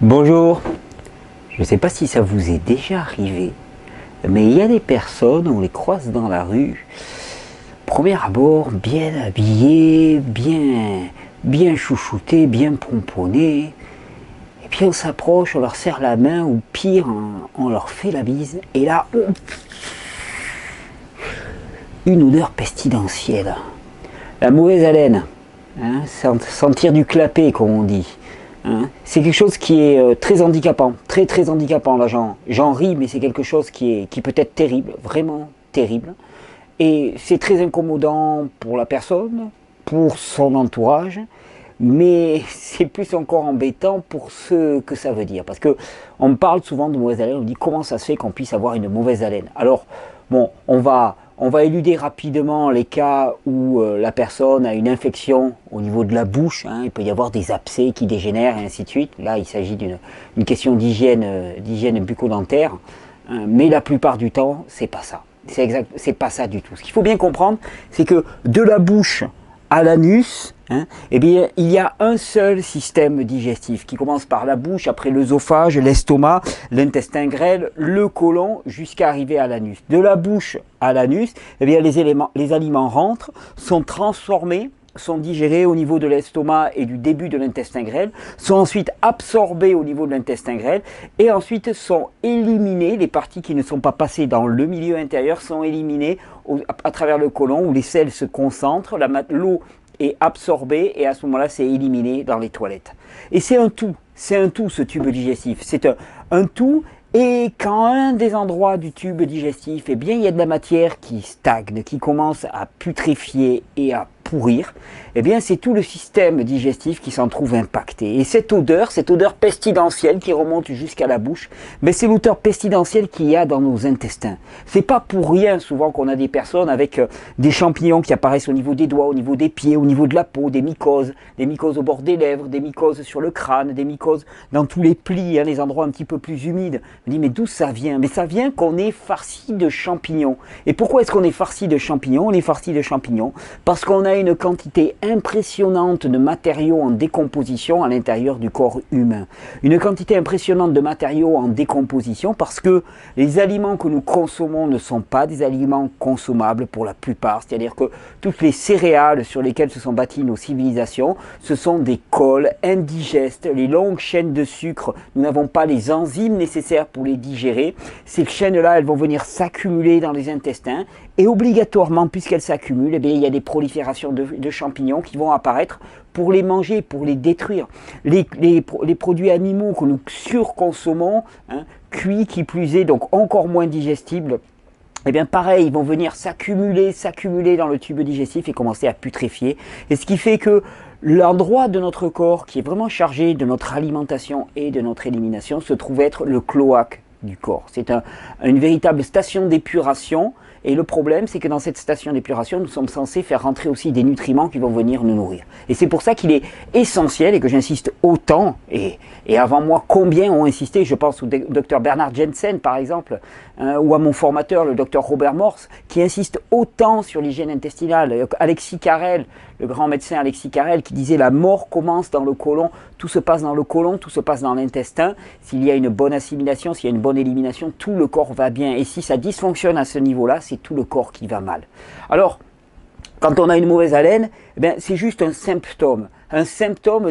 Bonjour, je ne sais pas si ça vous est déjà arrivé, mais il y a des personnes, on les croise dans la rue, premier abord, bien habillées, bien chouchoutées, bien pomponnées, et puis on s'approche, on leur serre la main, ou pire, on leur fait la bise, et là, une odeur pestilentielle, la mauvaise haleine, hein, sentir du clapet comme on dit. Hein, c'est quelque chose qui est très handicapant, très handicapant. Là, j'en ris, mais c'est quelque chose qui peut être terrible, vraiment terrible. Et c'est très incommodant pour la personne, pour son entourage, mais c'est plus encore embêtant pour ce que ça veut dire. Parce que on parle souvent de mauvaise haleine, on dit comment ça se fait qu'on puisse avoir une mauvaise haleine. Alors, bon, on va éluder rapidement les cas où la personne a une infection au niveau de la bouche, hein, il peut y avoir des abcès qui dégénèrent et ainsi de suite. Là, il s'agit d'une question d'hygiène bucco-dentaire, hein, mais la plupart du temps, c'est pas ça. C'est pas ça du tout. Ce qu'il faut bien comprendre, c'est que de la bouche à l'anus, hein, eh bien, il y a un seul système digestif qui commence par la bouche, après l'œsophage, l'estomac, l'intestin grêle, le côlon, jusqu'à arriver à l'anus. De la bouche à l'anus, eh bien, les aliments rentrent, sont transformés, sont digérés au niveau de l'estomac et du début de l'intestin grêle, sont ensuite absorbés au niveau de l'intestin grêle et ensuite sont éliminés. Les parties qui ne sont pas passées dans le milieu intérieur sont éliminées à travers le côlon où les sels se concentrent, l'eau est absorbée et à ce moment-là c'est éliminé dans les toilettes. Et c'est un tout ce tube digestif, c'est un tout. Et quand un des endroits du tube digestif, eh bien, il y a de la matière qui stagne, qui commence à putréfier et à pourrir, eh bien, c'est tout le système digestif qui s'en trouve impacté. Et cette odeur pestilentielle qui remonte jusqu'à la bouche, mais c'est l'odeur pestilentielle qu'il y a dans nos intestins. C'est pas pour rien souvent qu'on a des personnes avec des champignons qui apparaissent au niveau des doigts, au niveau des pieds, au niveau de la peau, des mycoses au bord des lèvres, des mycoses sur le crâne, des mycoses dans tous les plis, hein, les endroits un petit peu plus humides. On dit mais d'où ça vient? Mais ça vient qu'on est farci de champignons. Et pourquoi est-ce qu'on est farci de champignons? On est farci de champignons parce qu'on a une quantité impressionnante de matériaux en décomposition à l'intérieur du corps humain. Une quantité impressionnante de matériaux en décomposition parce que les aliments que nous consommons ne sont pas des aliments consommables pour la plupart. C'est-à-dire que toutes les céréales sur lesquelles se sont bâties nos civilisations, ce sont des cols indigestes, les longues chaînes de sucre. Nous n'avons pas les enzymes nécessaires pour les digérer. Ces chaînes-là, elles vont venir s'accumuler dans les intestins et obligatoirement, puisqu'elles s'accumulent, eh bien, il y a des proliférations de champignons qui vont apparaître pour les manger, pour les détruire. Les produits animaux que nous surconsommons, hein, cuits qui plus est, donc encore moins digestibles, eh bien pareil, ils vont venir s'accumuler dans le tube digestif et commencer à putréfier. Et ce qui fait que l'endroit de notre corps qui est vraiment chargé de notre alimentation et de notre élimination se trouve être le cloaque du corps. C'est une véritable station d'épuration. Et le problème, c'est que dans cette station d'épuration, nous sommes censés faire rentrer aussi des nutriments qui vont venir nous nourrir. Et c'est pour ça qu'il est essentiel, et que j'insiste autant, et avant moi, combien ont insisté, je pense au docteur Bernard Jensen par exemple, ou à mon formateur, le docteur Robert Morse, qui insiste autant sur l'hygiène intestinale. Alexis Carrel, le grand médecin Alexis Carrel, qui disait la mort commence dans le côlon, tout se passe dans le côlon, tout se passe dans l'intestin. S'il y a une bonne assimilation, s'il y a une bonne élimination, tout le corps va bien. Et si ça dysfonctionne à ce niveau-là, c'est tout le corps qui va mal. Alors, quand on a une mauvaise haleine, eh bien, c'est juste un symptôme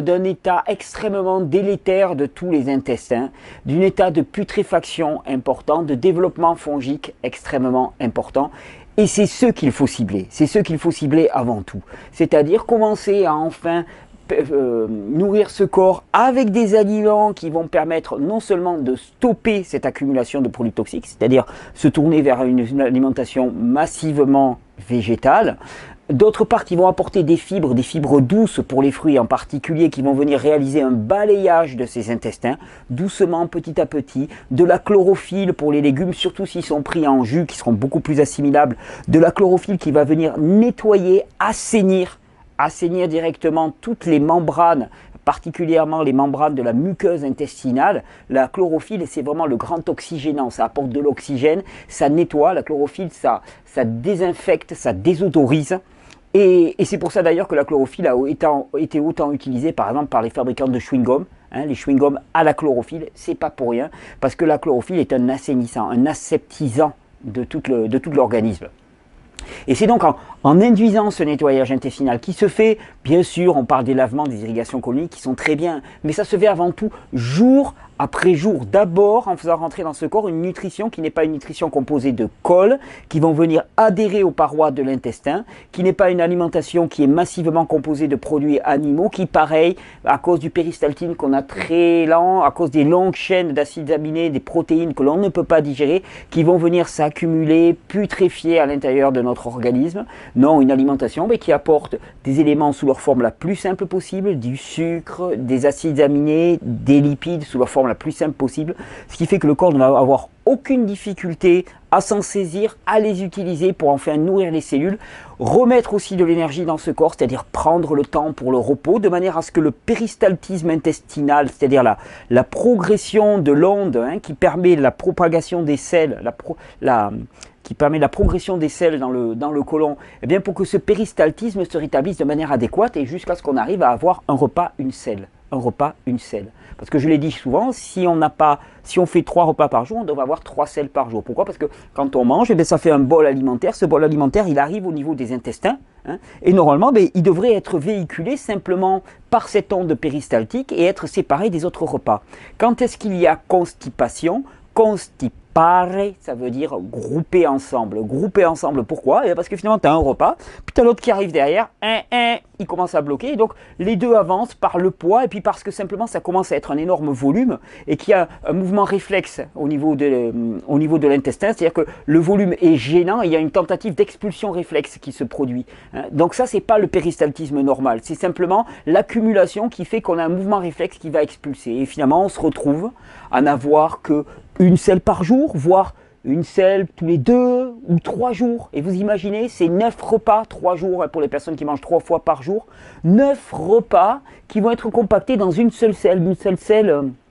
d'un état extrêmement délétère de tous les intestins, d'un état de putréfaction important, de développement fongique extrêmement important. Et c'est ce qu'il faut cibler, avant tout. C'est-à-dire commencer à enfin nourrir ce corps avec des aliments qui vont permettre non seulement de stopper cette accumulation de produits toxiques, c'est-à-dire se tourner vers une alimentation massivement végétale, d'autre part qui vont apporter des fibres douces pour les fruits en particulier, qui vont venir réaliser un balayage de ces intestins, doucement, petit à petit, de la chlorophylle pour les légumes, surtout s'ils sont pris en jus, qui seront beaucoup plus assimilables, de la chlorophylle qui va venir nettoyer, assainir directement toutes les membranes, particulièrement les membranes de la muqueuse intestinale. La chlorophylle, c'est vraiment le grand oxygénant, ça apporte de l'oxygène, ça nettoie, la chlorophylle, ça désinfecte, ça désodorise. Et c'est pour ça d'ailleurs que la chlorophylle a été autant utilisée par exemple par les fabricants de chewing-gum, hein, les chewing-gums à la chlorophylle, c'est pas pour rien, parce que la chlorophylle est un assainissant, un aseptisant de tout l'organisme. Et c'est donc en induisant ce nettoyage intestinal qui se fait, bien sûr, on parle des lavements, des irrigations coloniques qui sont très bien, mais ça se fait avant tout jour après jour. D'abord en faisant rentrer dans ce corps une nutrition qui n'est pas une nutrition composée de cols qui vont venir adhérer aux parois de l'intestin, qui n'est pas une alimentation qui est massivement composée de produits animaux, qui pareil, à cause du péristaltine qu'on a très lent, à cause des longues chaînes d'acides aminés, des protéines que l'on ne peut pas digérer, qui vont venir s'accumuler, putréfier à l'intérieur de notre organisme. Non, une alimentation qui apporte des éléments sous leur forme la plus simple possible, du sucre, des acides aminés, des lipides sous leur forme la plus simple possible, ce qui fait que le corps ne va avoir aucune difficulté à s'en saisir, à les utiliser pour enfin nourrir les cellules, remettre aussi de l'énergie dans ce corps, c'est-à-dire prendre le temps pour le repos, de manière à ce que le péristaltisme intestinal, c'est-à-dire la progression de l'onde qui permet la propagation des selles, qui permet la progression des selles dans le côlon, et bien pour que ce péristaltisme se rétablisse de manière adéquate et jusqu'à ce qu'on arrive à avoir un repas, une selle. Un repas, une selle. Parce que je l'ai dit souvent, si on fait 3 repas par jour, on devrait avoir 3 selles par jour. Pourquoi? Parce que quand on mange, ça fait un bol alimentaire. Ce bol alimentaire, il arrive au niveau des intestins. Et normalement, il devrait être véhiculé simplement par cette onde péristaltique et être séparé des autres repas. Quand est-ce qu'il y a constipation? Constipare, ça veut dire grouper ensemble. Grouper ensemble, pourquoi? Parce que finalement, tu as un repas, puis tu as l'autre qui arrive derrière, il commence à bloquer, et donc les deux avancent par le poids, et puis parce que simplement ça commence à être un énorme volume, et qu'il y a un mouvement réflexe au niveau de l'intestin, c'est-à-dire que le volume est gênant, et il y a une tentative d'expulsion réflexe qui se produit. Donc ça, c'est pas le péristaltisme normal, c'est simplement l'accumulation qui fait qu'on a un mouvement réflexe qui va expulser, et finalement on se retrouve à n'avoir que une selle par jour, voire une selle tous les 2 ou 3 jours. Et vous imaginez, c'est 9 repas, 3 jours pour les personnes qui mangent 3 fois par jour. 9 repas qui vont être compactés dans une seule selle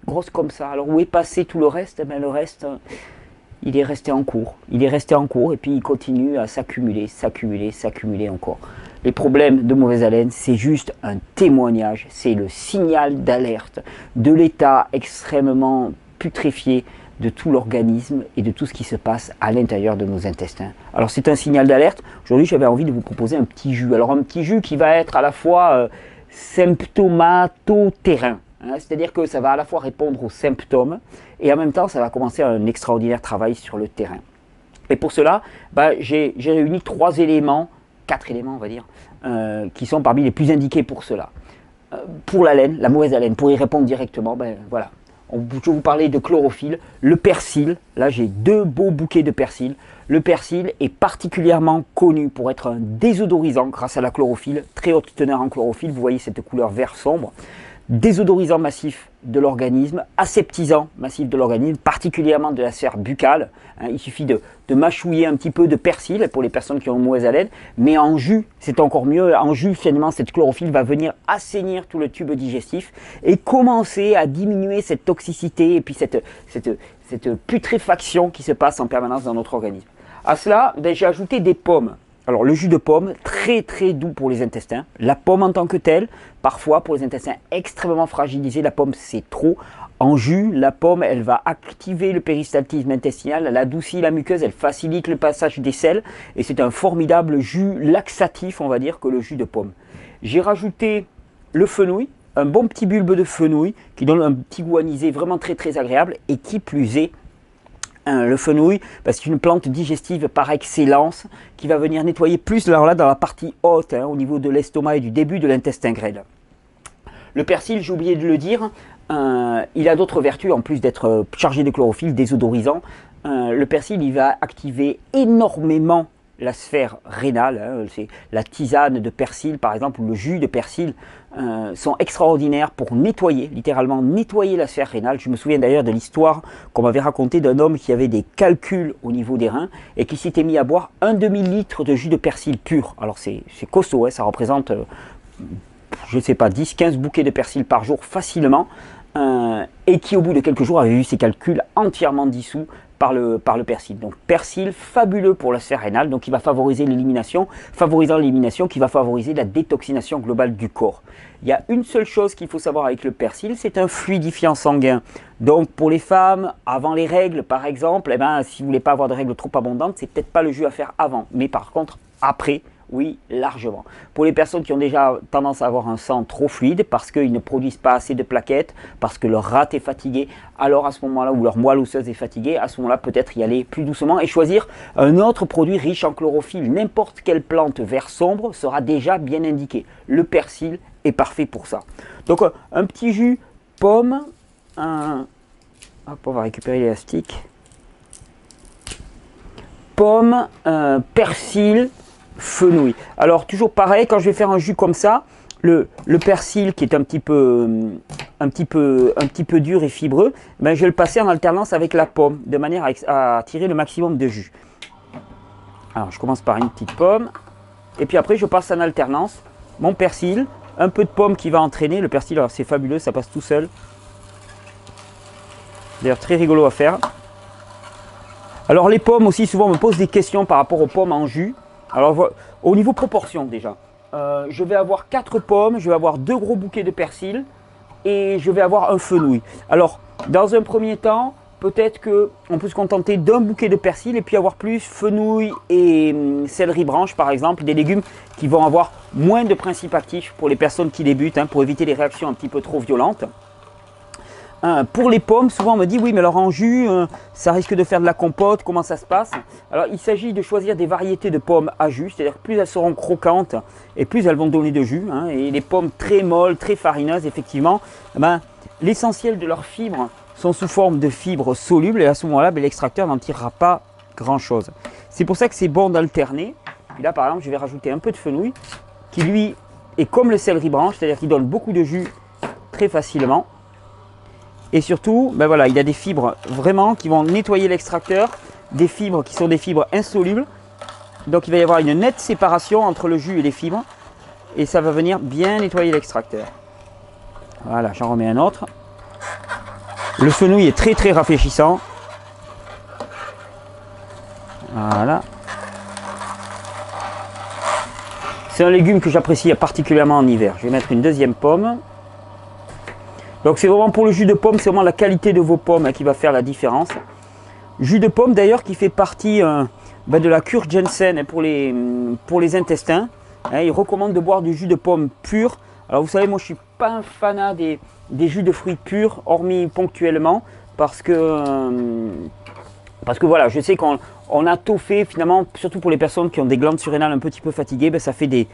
grosse comme ça. Alors où est passé tout le reste? Le reste, il est resté en cours. Il est resté en cours et puis il continue à s'accumuler encore. Les problèmes de mauvaise haleine, c'est juste un témoignage, c'est le signal d'alerte de l'état extrêmement putréfié de tout l'organisme et de tout ce qui se passe à l'intérieur de nos intestins. Alors c'est un signal d'alerte. Aujourd'hui, j'avais envie de vous proposer un petit jus. Alors un petit jus qui va être à la fois symptomato-terrain. C'est-à-dire que ça va à la fois répondre aux symptômes et en même temps, ça va commencer un extraordinaire travail sur le terrain. Et pour cela, j'ai réuni 4 éléments, on va dire, qui sont parmi les plus indiqués pour cela. Pour l'haleine, la mauvaise haleine, pour y répondre directement, voilà. Je vais vous parler de chlorophylle, le persil. Là, j'ai 2 beaux bouquets de persil. Le persil est particulièrement connu pour être un désodorisant grâce à la chlorophylle, très haute teneur en chlorophylle. Vous voyez cette couleur vert sombre. Désodorisant massif de l'organisme, aseptisant massif de l'organisme, particulièrement de la sphère buccale. Il suffit de mâchouiller un petit peu de persil pour les personnes qui ont une mauvaise haleine, mais en jus, c'est encore mieux. En jus, finalement, cette chlorophylle va venir assainir tout le tube digestif et commencer à diminuer cette toxicité et puis cette putréfaction qui se passe en permanence dans notre organisme. À cela, j'ai ajouté des pommes. Alors le jus de pomme, très très doux pour les intestins. La pomme en tant que telle, parfois pour les intestins extrêmement fragilisés, la pomme c'est trop. En jus, la pomme, elle va activer le péristaltisme intestinal, elle adoucit la muqueuse, elle facilite le passage des selles. Et c'est un formidable jus laxatif, on va dire, que le jus de pomme. J'ai rajouté le fenouil, un bon petit bulbe de fenouil qui donne un petit goût anisé vraiment très très agréable et qui plus est, le fenouil, c'est une plante digestive par excellence qui va venir nettoyer plus alors là, dans la partie haute, au niveau de l'estomac et du début de l'intestin grêle. Le persil, j'ai oublié de le dire, il a d'autres vertus en plus d'être chargé de chlorophylle, désodorisant. Le persil, il va activer énormément la sphère rénale, c'est la tisane de persil par exemple, ou le jus de persil sont extraordinaires pour nettoyer, littéralement nettoyer la sphère rénale. Je me souviens d'ailleurs de l'histoire qu'on m'avait racontée d'un homme qui avait des calculs au niveau des reins et qui s'était mis à boire un demi-litre de jus de persil pur. Alors c'est costaud, ça représente, je ne sais pas, 10-15 bouquets de persil par jour facilement, et qui au bout de quelques jours avait vu ses calculs entièrement dissous par le persil. Donc persil fabuleux pour la sphère rénale, donc il va favoriser l'élimination, favorisant l'élimination qui va favoriser la détoxination globale du corps. Il y a une seule chose qu'il faut savoir avec le persil, c'est un fluidifiant sanguin. Donc pour les femmes, avant les règles par exemple, eh ben, si vous ne voulez pas avoir de règles trop abondantes, c'est peut-être pas le jus à faire avant, mais par contre après, oui, largement. Pour les personnes qui ont déjà tendance à avoir un sang trop fluide parce qu'ils ne produisent pas assez de plaquettes, parce que leur rate est fatiguée, alors à ce moment-là, ou leur moelle osseuse est fatiguée, à ce moment-là, peut-être y aller plus doucement et choisir un autre produit riche en chlorophylle. N'importe quelle plante vert sombre sera déjà bien indiqué. Le persil est parfait pour ça. Donc un petit jus pomme, hop, on va récupérer l'élastique. Pomme, persil, fenouil. Alors toujours pareil, quand je vais faire un jus comme ça, le persil qui est un petit peu dur et fibreux, ben je vais le passer en alternance avec la pomme, de manière à tirer le maximum de jus. Alors je commence par une petite pomme, et puis après je passe en alternance mon persil, un peu de pomme qui va entraîner. Le persil, alors c'est fabuleux, ça passe tout seul. D'ailleurs très rigolo à faire. Alors les pommes aussi, souvent on me pose des questions par rapport aux pommes en jus. Alors au niveau proportion déjà, je vais avoir 4 pommes, je vais avoir 2 gros bouquets de persil et je vais avoir un fenouil. Alors dans un premier temps, peut-être qu'on peut se contenter d'un bouquet de persil et puis avoir plus fenouil et céleri branche par exemple, des légumes qui vont avoir moins de principes actifs pour les personnes qui débutent, hein, pour éviter les réactions un petit peu trop violentes. Pour les pommes, souvent on me dit oui mais alors en jus, ça risque de faire de la compote, comment ça se passe? Alors il s'agit de choisir des variétés de pommes à jus, c'est-à-dire que plus elles seront croquantes et plus elles vont donner de jus, hein. Et les pommes très molles, très farineuses effectivement, ben, l'essentiel de leurs fibres sont sous forme de fibres solubles et à ce moment-là ben, l'extracteur n'en tirera pas grand-chose. C'est pour ça que c'est bon d'alterner. Puis là par exemple je vais rajouter un peu de fenouil qui lui est comme le céleri branche, c'est-à-dire qu'il donne beaucoup de jus très facilement. Et surtout, ben voilà, il y a des fibres vraiment qui vont nettoyer l'extracteur, des fibres qui sont des fibres insolubles. Donc il va y avoir une nette séparation entre le jus et les fibres. Et ça va venir bien nettoyer l'extracteur. Voilà, j'en remets un autre. Le fenouil est très très rafraîchissant. Voilà. C'est un légume que j'apprécie particulièrement en hiver. Je vais mettre une deuxième pomme. Donc c'est vraiment pour le jus de pomme, c'est vraiment la qualité de vos pommes qui va faire la différence. Jus de pomme d'ailleurs qui fait partie de la cure Jensen pour les intestins. Il recommande de boire du jus de pomme pur. Alors vous savez, moi je ne suis pas un fanat des jus de fruits purs, hormis ponctuellement, parce que voilà, je sais qu'on a tôt fait finalement, surtout pour les personnes qui ont des glandes surrénales un petit peu fatiguées, ben, ça fait des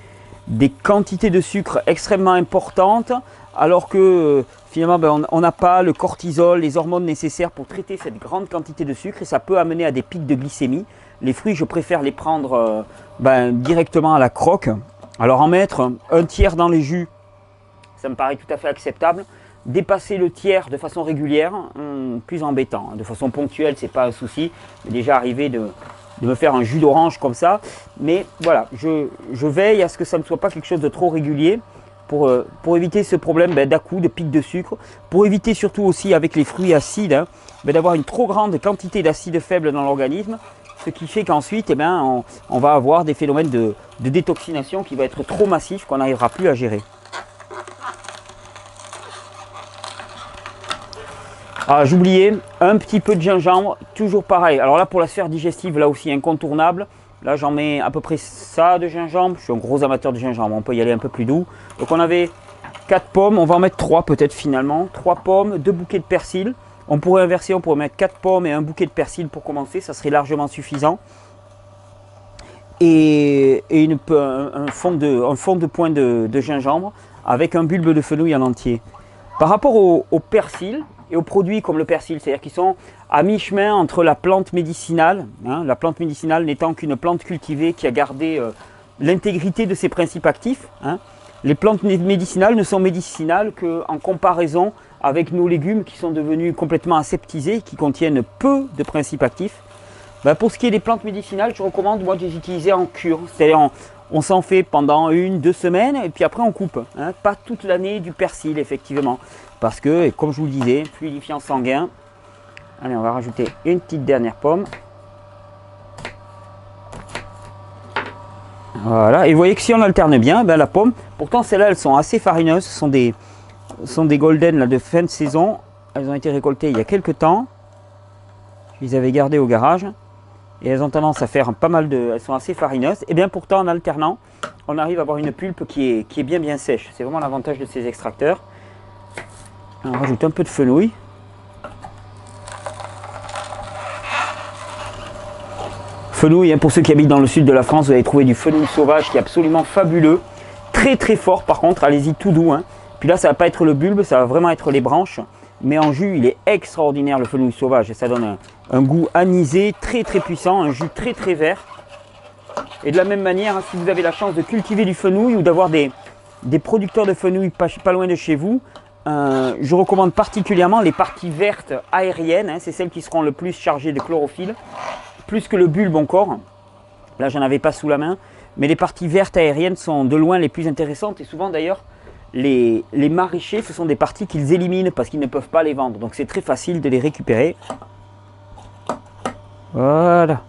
quantités de sucre extrêmement importantes, alors que finalement ben, on n'a pas le cortisol, les hormones nécessaires pour traiter cette grande quantité de sucre et ça peut amener à des pics de glycémie. Les fruits, je préfère les prendre directement à la croque. Alors en mettre un tiers dans les jus, ça me paraît tout à fait acceptable. Dépasser le tiers de façon régulière, plus embêtant. De façon ponctuelle, c'est pas un souci. Il m'est déjà arrivé de me faire un jus d'orange comme ça. Mais voilà, je veille à ce que ça ne soit pas quelque chose de trop régulier pour éviter ce problème d'à-coups, de pic de sucre. Pour éviter surtout aussi avec les fruits acides, d'avoir une trop grande quantité d'acide faible dans l'organisme. Ce qui fait qu'ensuite, on va avoir des phénomènes de détoxination qui va être trop massifs qu'on n'arrivera plus à gérer. Ah, j'oubliais, un petit peu de gingembre, toujours pareil. Alors là, pour la sphère digestive, là aussi incontournable. Là, j'en mets à peu près ça de gingembre. Je suis un gros amateur de gingembre, on peut y aller un peu plus doux. Donc on avait 4 pommes, on va en mettre 3 peut-être finalement. 3 pommes, 2 bouquets de persil. On pourrait inverser, on pourrait mettre 4 pommes et un bouquet de persil pour commencer, ça serait largement suffisant. Et un fond de poing de gingembre avec un bulbe de fenouil en entier. Par rapport au persil et aux produits comme le persil, c'est-à-dire qu'ils sont à mi-chemin entre la plante médicinale, la plante médicinale n'étant qu'une plante cultivée qui a gardé l'intégrité de ses principes actifs. Les plantes médicinales ne sont médicinales qu'en comparaison avec nos légumes qui sont devenus complètement aseptisés, qui contiennent peu de principes actifs. Pour ce qui est des plantes médicinales, je recommande moi de les utiliser en cure, c'est-à-dire on s'en fait pendant 1-2 semaines et puis après on coupe. Pas toute l'année du persil effectivement, parce que comme je vous le disais, fluidifiant sanguin, Allez, on va rajouter une petite dernière pomme. Voilà, et vous voyez que si on alterne bien, ben, la pomme, pourtant celles-là, elles sont assez farineuses, ce sont des golden là, de fin de saison. Elles ont été récoltées il y a quelques temps. Je les avais gardées au garage. Et elles ont tendance à faire pas mal de... Elles sont assez farineuses. Et bien pourtant, en alternant, on arrive à avoir une pulpe qui est bien sèche. C'est vraiment l'avantage de ces extracteurs. On rajoute un peu de fenouil. Fenouil, hein, pour ceux qui habitent dans le sud de la France, vous allez trouver du fenouil sauvage qui est absolument fabuleux. Très très fort par contre, allez-y tout doux. Hein. Puis là, ça va pas être le bulbe, ça va vraiment être les branches. Mais en jus, il est extraordinaire le fenouil sauvage. Et ça donne un goût anisé, très très puissant, un jus très très vert. Et de la même manière, hein, si vous avez la chance de cultiver du fenouil ou d'avoir des producteurs de fenouil pas loin de chez vous, je recommande particulièrement les parties vertes aériennes. Hein, c'est celles qui seront le plus chargées de chlorophylle. Plus que le bulbe encore. Là, j'en avais pas sous la main. Mais les parties vertes aériennes sont de loin les plus intéressantes. Et souvent d'ailleurs, les maraîchers, ce sont des parties qu'ils éliminent parce qu'ils ne peuvent pas les vendre. Donc c'est très facile de les récupérer. Voilà.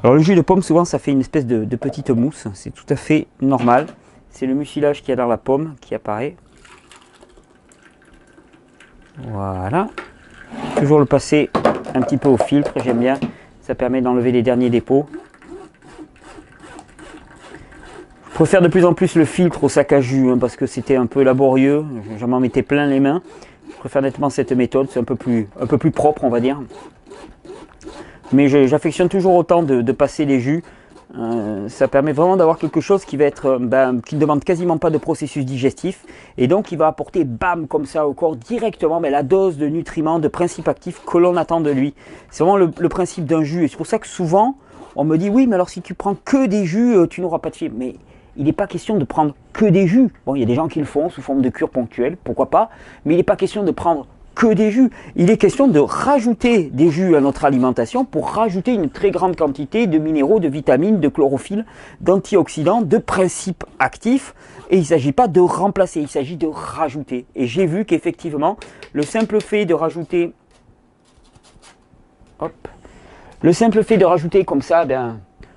Alors le jus de pomme, souvent, ça fait une espèce de petite mousse. C'est tout à fait normal. C'est le mucilage qu'il y a dans la pomme qui apparaît. Voilà. Toujours le passer un petit peu au filtre, j'aime bien. Ça permet d'enlever les derniers dépôts. Je préfère de plus en plus le filtre au sac à jus hein, parce que c'était un peu laborieux. Je m'en mettais plein les mains. Je préfère nettement cette méthode, c'est un peu plus propre, on va dire. Mais j'affectionne toujours autant de passer les jus. Ça permet vraiment d'avoir quelque chose qui va être, qui ne demande quasiment pas de processus digestif et donc qui va apporter bam comme ça au corps directement la dose de nutriments, de principes actifs que l'on attend de lui. C'est vraiment le principe d'un jus et c'est pour ça que souvent on me dit oui mais alors si tu prends que des jus tu n'auras pas de fibres. Mais il n'est pas question de prendre que des jus. Bon, il y a des gens qui le font sous forme de cure ponctuelle, pourquoi pas, mais il n'est pas question de prendre que des jus. Il est question de rajouter des jus à notre alimentation pour rajouter une très grande quantité de minéraux, de vitamines, de chlorophylle, d'antioxydants, de principes actifs. Et il ne s'agit pas de remplacer, il s'agit de rajouter. Et j'ai vu qu'effectivement, le simple fait de rajouter... Le simple fait de rajouter comme ça,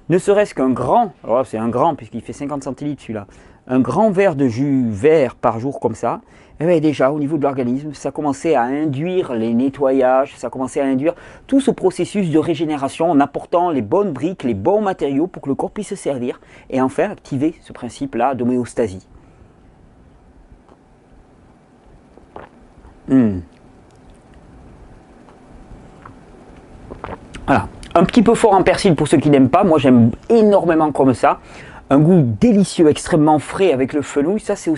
ne serait-ce qu'un grand, alors c'est un grand puisqu'il fait 50 centilitres celui-là, un grand verre de jus vert par jour comme ça, et bien déjà au niveau de l'organisme, ça commençait à induire les nettoyages, ça commençait à induire tout ce processus de régénération en apportant les bonnes briques, les bons matériaux pour que le corps puisse se servir et enfin activer ce principe-là d'homéostasie. Voilà. Un petit peu fort en persil pour ceux qui n'aiment pas, moi j'aime énormément comme ça. Un goût délicieux, extrêmement frais avec le fenouil, ça c'est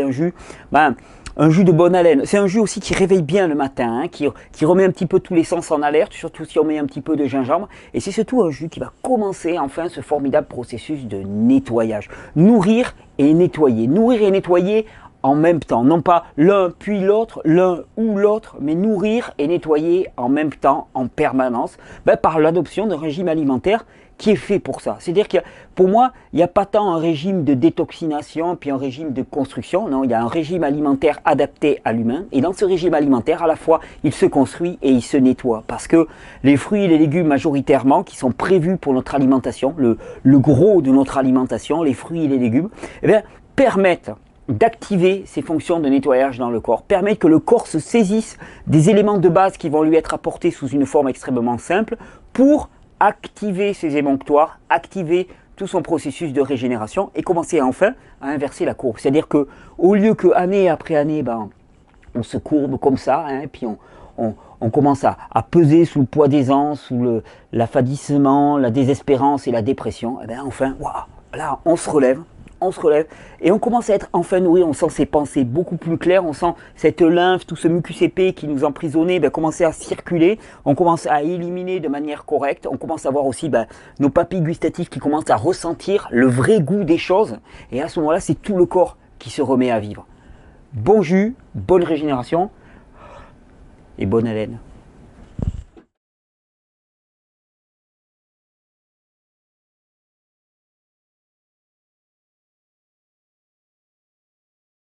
un jus, un jus de bonne haleine. C'est un jus aussi qui réveille bien le matin, hein, qui remet un petit peu tous les sens en alerte, surtout si on met un petit peu de gingembre. Et c'est surtout un jus qui va commencer enfin ce formidable processus de nettoyage. Nourrir et nettoyer en même temps, non pas l'un puis l'autre, l'un ou l'autre, mais nourrir et nettoyer en même temps, en permanence, par l'adoption d'un régime alimentaire qui est fait pour ça. C'est-à-dire que pour moi, il n'y a pas tant un régime de détoxination puis un régime de construction, non, il y a un régime alimentaire adapté à l'humain, et dans ce régime alimentaire, à la fois, il se construit et il se nettoie, parce que les fruits et les légumes majoritairement, qui sont prévus pour notre alimentation, le gros de notre alimentation, les fruits et les légumes, permettent d'activer ces fonctions de nettoyage dans le corps, permettre que le corps se saisisse des éléments de base qui vont lui être apportés sous une forme extrêmement simple pour activer ses émonctoires, activer tout son processus de régénération et commencer enfin à inverser la courbe. C'est-à-dire que au lieu que année après année, on se courbe comme ça, hein, puis on commence à peser sous le poids des ans, sous l'affadissement, la désespérance et la dépression, enfin, là, on se relève et on commence à être enfin nourri, on sent ses pensées beaucoup plus claires, on sent cette lymphe, tout ce mucus épais qui nous emprisonnait commencer à circuler, on commence à éliminer de manière correcte, on commence à voir aussi nos papilles gustatives qui commencent à ressentir le vrai goût des choses et à ce moment-là, c'est tout le corps qui se remet à vivre. Bon jus, bonne régénération et bonne haleine.